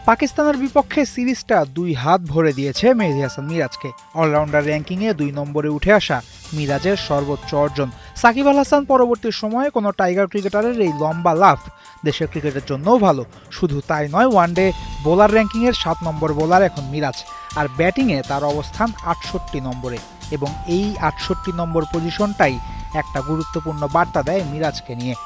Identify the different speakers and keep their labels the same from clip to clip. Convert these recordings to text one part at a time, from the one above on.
Speaker 1: পাকিস্তানের বিপক্ষে সিরিজটা ২ হাত ভরে দিয়েছে মেহেদী হাসান মিরাজকে। অলরাউন্ডার র্যাঙ্কিংয়ে ২ নম্বরে উঠে আসা মিরাজের সর্বোচ্চ অর্জন। সাকিব আল হাসান পরবর্তী সময়ে কোনো টাইগার ক্রিকেটারের এই লম্বা লাফ দেশের ক্রিকেটের জন্যও ভালো। শুধু তাই নয়, ওয়ানডে বোলার র্যাঙ্কিংয়ের ৭ নম্বর বোলার এখন মিরাজ, আর ব্যাটিংয়ে তার অবস্থান ৬৮ নম্বরে। এবং এই ৬৮ নম্বর পজিশনটাই একটা গুরুত্বপূর্ণ বার্তা দেয় মিরাজকে নিয়ে।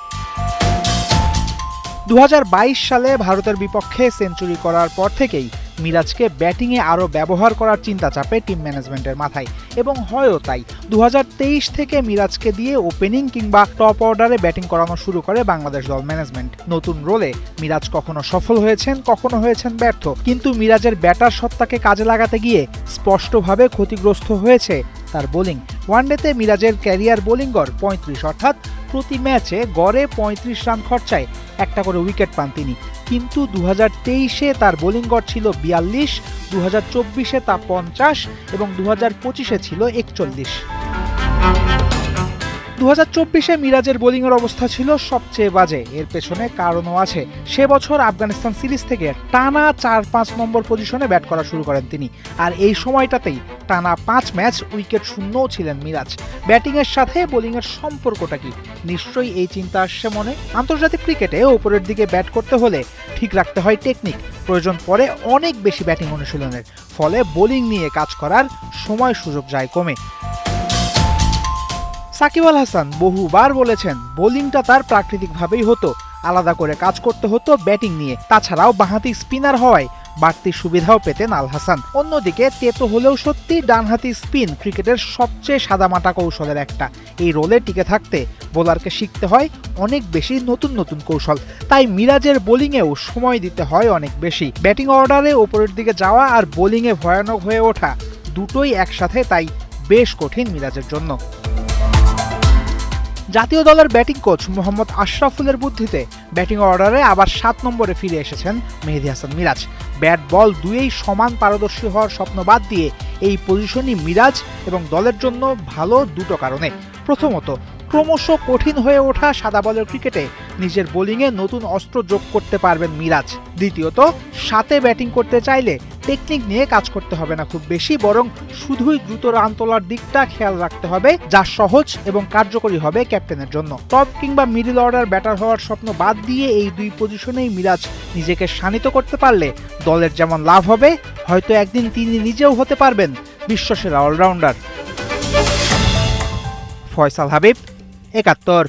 Speaker 1: ২০২২ সালে ভারতের বিপক্ষে সেঞ্চুরি করার পর থেকেই মিরাজকে ব্যাটিংয়ে আরও ব্যবহার করার চিন্তা চাপে টিম ম্যানেজমেন্টের মাথায়, এবং হয়ও তাই। ২০২৩ থেকে মিরাজকে দিয়ে ওপেনিং কিংবা টপ অর্ডারে ব্যাটিং করানো শুরু করে বাংলাদেশ দল ম্যানেজমেন্ট। নতুন রোলে মিরাজ কখনো সফল হয়েছেন, কখনো হয়েছেন ব্যর্থ, কিন্তু মিরাজের ব্যাটার সত্তাকে কাজে লাগাতে গিয়ে স্পষ্টভাবে ক্ষতিগ্রস্ত হয়েছে তার বোলিং। ওয়ানডেতে মিরাজের ক্যারিয়ার বোলিং গড় ৩৫, অর্থাৎ প্রতি ম্যাচে গড়ে ৩৫ রান খরচায় একটা করে উইকেট পান তিনি। কিন্তু ২০২৩-এ তার বোলিং গড় ছিল ৪২, ২০২৪-এ তা ৫০ এবং ২০২৫-এ ছিল ৪১। ২০২৪-এ মিরাজের বোলিংয়ের অবস্থা ছিল সবচেয়ে বাজে। এর পেছনে কারণও আছে। সে বছর আফগানিস্তান সিরিজ থেকে টানা ৪-৫ নম্বর পজিশনে ব্যাট করা শুরু করেন তিনি, আর এই সময়টাতেই টানা ৫ ম্যাচ উইকেট শূন্যও ছিলেন মিরাজ। ব্যাটিংয়ের সাথে বোলিংয়ের সম্পর্কটা কি? নিশ্চয়ই এই চিন্তা আসছে মনে। আন্তর্জাতিক ক্রিকেটে ওপরের দিকে ব্যাট করতে হলে ঠিক রাখতে হয় টেকনিক, প্রয়োজন পড়ে অনেক বেশি ব্যাটিং অনুশীলনের, ফলে বোলিং নিয়ে কাজ করার সময় সুযোগ যায় কমে। সাকিব আল হাসান বহুবার বলেছেন বোলিংটা তার প্রাকৃতিকভাবেই হতো, আলাদা করে কাজ করতে হতো ব্যাটিং নিয়ে। তাছাড়াও বাঁহাতি স্পিনার হওয়ায় বাড়তি সুবিধাও পেতেন আল হাসান। অন্যদিকে তেতো হলেও সত্যি ডানহাতি স্পিন ক্রিকেটের সবচেয়ে সাদামাটা কৌশলের একটা। এই রোলে টিকে থাকতে বোলারকে শিখতে হয় অনেক বেশি নতুন নতুন কৌশল, তাই মিরাজের বোলিংয়েও সময় দিতে হয় অনেক বেশি। ব্যাটিং অর্ডারে ওপরের দিকে যাওয়া আর বোলিংয়ে ভয়ানক হয়ে ওঠা দুটোই একসাথে, তাই বেশ কঠিন মিরাজের জন্য। জাতীয় দলের ব্যাটিং কোচ মোহাম্মদ আশরাফুলের বুদ্ধিতে ব্যাটিং অর্ডারে আবার ৭ নম্বরে ফিরে এসেছেন মেহেদী হাসান মিরাজ। ব্যাট বল দুয়েই সমান পারদর্শী হওয়ার স্বপ্ন বাদ দিয়ে এই পজিশনই মিরাজ এবং দলের জন্য ভালো দুটো কারণে। প্রথমত, ক্রমশ কঠিন হয়ে ওঠা সাদা বলের ক্রিকেটে নিজের বোলিংয়ে নতুন অস্ত্র যোগ করতে পারবেন মিরাজ। দ্বিতীয়ত, সাথে ব্যাটিং করতে চাইলে টেকনিক নিয়ে কাজ করতে হবে না খুব বেশি, বরং শুধুই দ্রুত রান তোলার দিকটা খেয়াল রাখতে হবে, যা সহজ এবং কার্যকরী হবে ক্যাপ্টেনের জন্য। টপ কিংবা মিডল অর্ডার ব্যাটার হওয়ার স্বপ্ন বাদ দিয়ে এই দুই পজিশনেই মিরাজ নিজেকে শানিত করতে পারলে দলের যেমন লাভ হবে, হয়তো একদিন তিনি নিজেও হতে পারবেন বিশ্বসেরা অলরাউন্ডার। ফয়সাল হাবিব, ৭১।